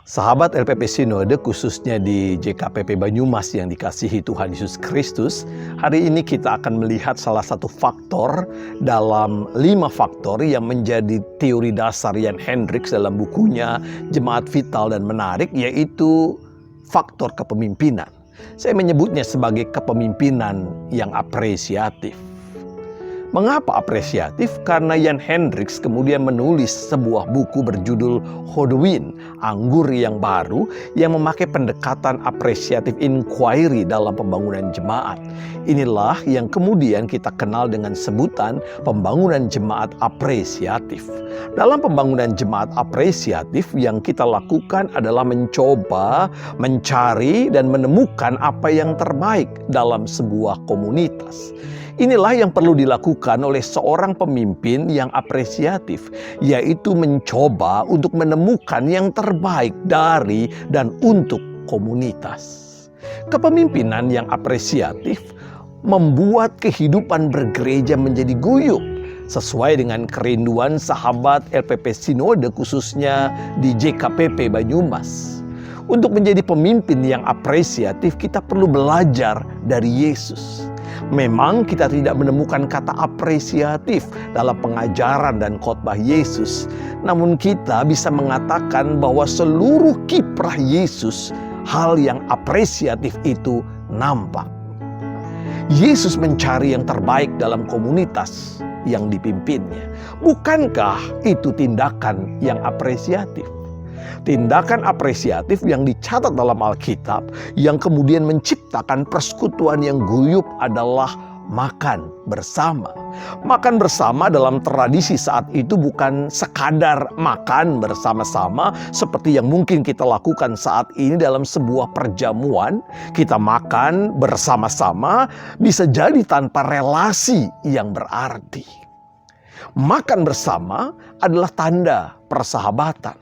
Sahabat LPP Sinode, khususnya di JKPP Banyumas yang dikasihi Tuhan Yesus Kristus, hari ini kita akan melihat salah satu faktor dalam 5 faktor yang menjadi teori dasar Jan Hendricks dalam bukunya Jemaat Vital dan Menarik, yaitu faktor kepemimpinan. Saya menyebutnya sebagai kepemimpinan yang apresiatif. Mengapa apresiatif? Karena Jan Hendricks kemudian menulis sebuah buku berjudul Hodewin, Anggur yang Baru, yang memakai pendekatan apresiatif inquiry dalam pembangunan jemaat. Inilah yang kemudian kita kenal dengan sebutan pembangunan jemaat apresiatif. Dalam pembangunan jemaat apresiatif yang kita lakukan adalah mencoba, mencari, dan menemukan apa yang terbaik dalam sebuah komunitas. Inilah yang perlu dilakukan oleh seorang pemimpin yang apresiatif, yaitu mencoba untuk menemukan yang terbaik dari dan untuk komunitas. Kepemimpinan yang apresiatif membuat kehidupan bergereja menjadi guyup, sesuai dengan kerinduan sahabat LPP Sinode khususnya di JKPP Banyumas. Untuk menjadi pemimpin yang apresiatif, kita perlu belajar dari Yesus. Memang kita tidak menemukan kata apresiatif dalam pengajaran dan khotbah Yesus. Namun kita bisa mengatakan bahwa seluruh kiprah Yesus, hal yang apresiatif itu nampak. Yesus mencari yang terbaik dalam komunitas yang dipimpinnya. Bukankah itu tindakan yang apresiatif? Tindakan apresiatif yang dicatat dalam Alkitab yang kemudian menciptakan persekutuan yang guyup adalah makan bersama. Makan bersama dalam tradisi saat itu bukan sekadar makan bersama-sama seperti yang mungkin kita lakukan saat ini dalam sebuah perjamuan. Kita makan bersama-sama bisa jadi tanpa relasi yang berarti. Makan bersama adalah tanda persahabatan.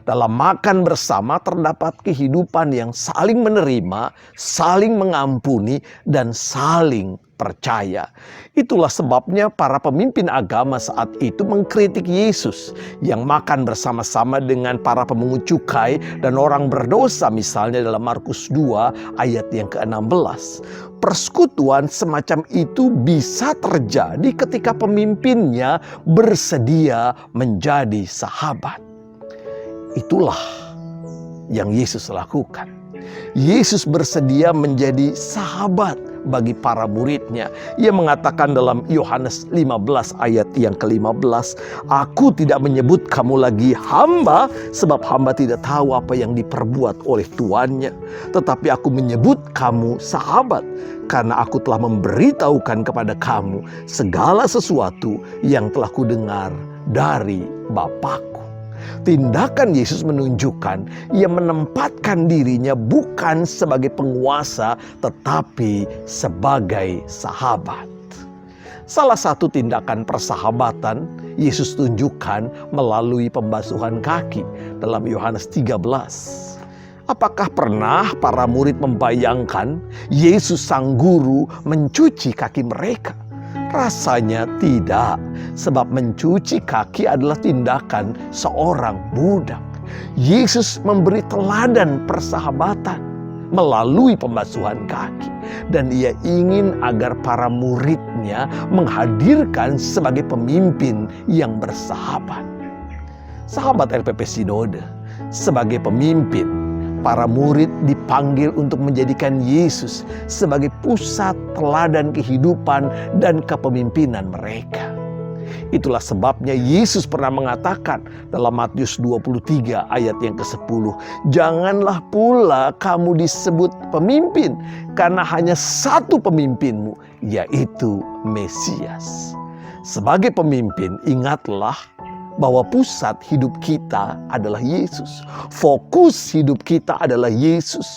Dalam makan bersama terdapat kehidupan yang saling menerima, saling mengampuni, dan saling percaya. Itulah sebabnya para pemimpin agama saat itu mengkritik Yesus yang makan bersama-sama dengan para pemungut cukai dan orang berdosa, misalnya dalam Markus 2 ayat yang ke-16. Persekutuan semacam itu bisa terjadi ketika pemimpinnya bersedia menjadi sahabat. Itulah yang Yesus lakukan. Yesus bersedia menjadi sahabat bagi para muridnya. Ia mengatakan dalam Yohanes 15 ayat yang ke-15, "Aku tidak menyebut kamu lagi hamba, sebab hamba tidak tahu apa yang diperbuat oleh tuannya. Tetapi aku menyebut kamu sahabat, karena aku telah memberitahukan kepada kamu segala sesuatu yang telah kudengar dari Bapa-Ku." Tindakan Yesus menunjukkan ia menempatkan dirinya bukan sebagai penguasa tetapi sebagai sahabat. Salah satu tindakan persahabatan Yesus tunjukkan melalui pembasuhan kaki dalam Yohanes 13. Apakah pernah para murid membayangkan Yesus sang guru mencuci kaki mereka? Rasanya tidak, sebab mencuci kaki adalah tindakan seorang budak. Yesus memberi teladan persahabatan melalui pembasuhan kaki. Dan ia ingin agar para muridnya menghadirkan sebagai pemimpin yang bersahabat. Sahabat LPP Sinode, sebagai pemimpin, para murid dipanggil untuk menjadikan Yesus sebagai pusat teladan kehidupan dan kepemimpinan mereka. Itulah sebabnya Yesus pernah mengatakan dalam Matius 23 ayat yang ke-10, "Janganlah pula kamu disebut pemimpin, karena hanya satu pemimpinmu, yaitu Mesias." Sebagai pemimpin, ingatlah bahwa pusat hidup kita adalah Yesus. Fokus hidup kita adalah Yesus,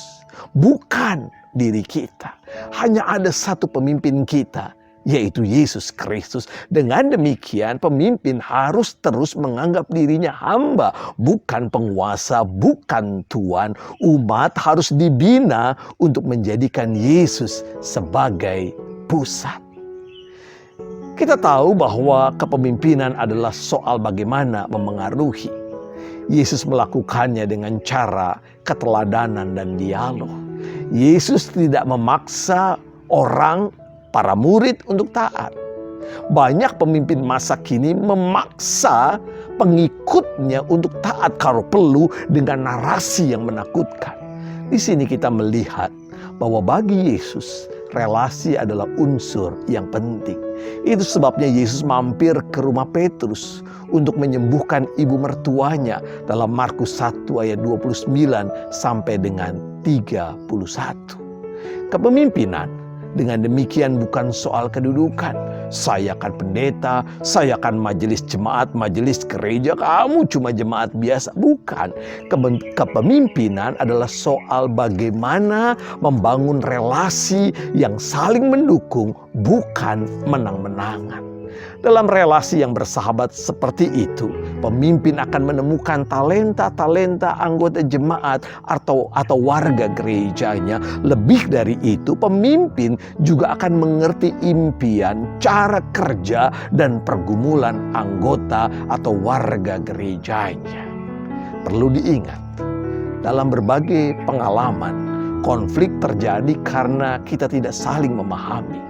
bukan diri kita. Hanya ada satu pemimpin kita, yaitu Yesus Kristus. Dengan demikian, pemimpin harus terus menganggap dirinya hamba, bukan penguasa, bukan tuan. Umat harus dibina untuk menjadikan Yesus sebagai pusat. Kita tahu bahwa kepemimpinan adalah soal bagaimana memengaruhi. Yesus melakukannya dengan cara keteladanan dan dialog. Yesus tidak memaksa orang, para murid untuk taat. Banyak pemimpin masa kini memaksa pengikutnya untuk taat kalau perlu dengan narasi yang menakutkan. Di sini kita melihat bahwa bagi Yesus relasi adalah unsur yang penting. Itu sebabnya Yesus mampir ke rumah Petrus untuk menyembuhkan ibu mertuanya dalam Markus 1 ayat 29 sampai dengan 31. Kepemimpinan dengan demikian bukan soal kedudukan. Saya kan pendeta, saya kan majelis jemaat, majelis gereja, kamu cuma jemaat biasa. Bukan. Kepemimpinan adalah soal bagaimana membangun relasi yang saling mendukung, bukan menang-menangan. Dalam relasi yang bersahabat seperti itu, pemimpin akan menemukan talenta-talenta anggota jemaat atau warga gerejanya. Lebih dari itu, pemimpin juga akan mengerti impian, cara kerja, dan pergumulan anggota atau warga gerejanya. Perlu diingat, dalam berbagai pengalaman, konflik terjadi karena kita tidak saling memahami.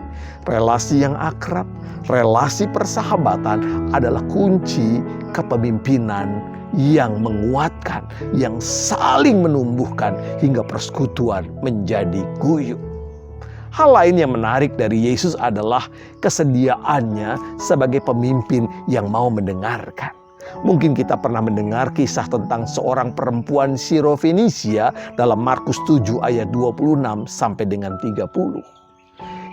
Relasi yang akrab, relasi persahabatan adalah kunci kepemimpinan yang menguatkan, yang saling menumbuhkan hingga persekutuan menjadi guyup. Hal lain yang menarik dari Yesus adalah kesediaannya sebagai pemimpin yang mau mendengarkan. Mungkin kita pernah mendengar kisah tentang seorang perempuan Sirofenisia dalam Markus 7 ayat 26 sampai dengan 30.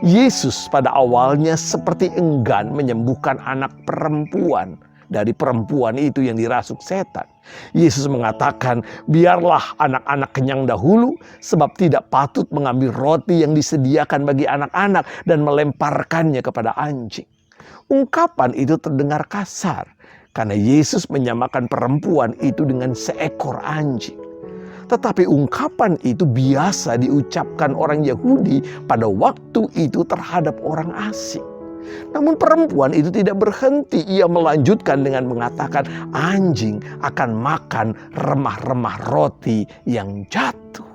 Yesus pada awalnya seperti enggan menyembuhkan anak perempuan dari perempuan itu yang dirasuk setan. Yesus mengatakan, biarlah anak-anak kenyang dahulu, sebab tidak patut mengambil roti yang disediakan bagi anak-anak dan melemparkannya kepada anjing. Ungkapan itu terdengar kasar karena Yesus menyamakan perempuan itu dengan seekor anjing. Tetapi ungkapan itu biasa diucapkan orang Yahudi pada waktu itu terhadap orang asing. Namun perempuan itu tidak berhenti. Ia melanjutkan dengan mengatakan anjing akan makan remah-remah roti yang jatuh.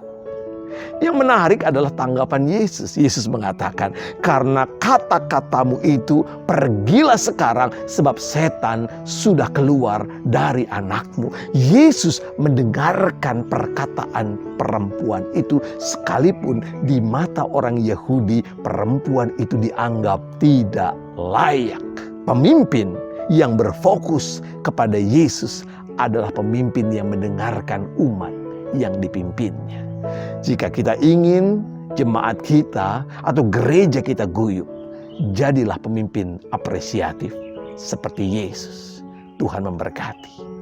Yang menarik adalah tanggapan Yesus. Yesus mengatakan, karena kata-katamu itu pergilah sekarang sebab setan sudah keluar dari anakmu. Yesus mendengarkan perkataan perempuan itu sekalipun di mata orang Yahudi perempuan itu dianggap tidak layak. Pemimpin yang berfokus kepada Yesus adalah pemimpin yang mendengarkan umat yang dipimpinnya. Jika kita ingin jemaat kita atau gereja kita guyup, jadilah pemimpin apresiatif seperti Yesus. Tuhan memberkati.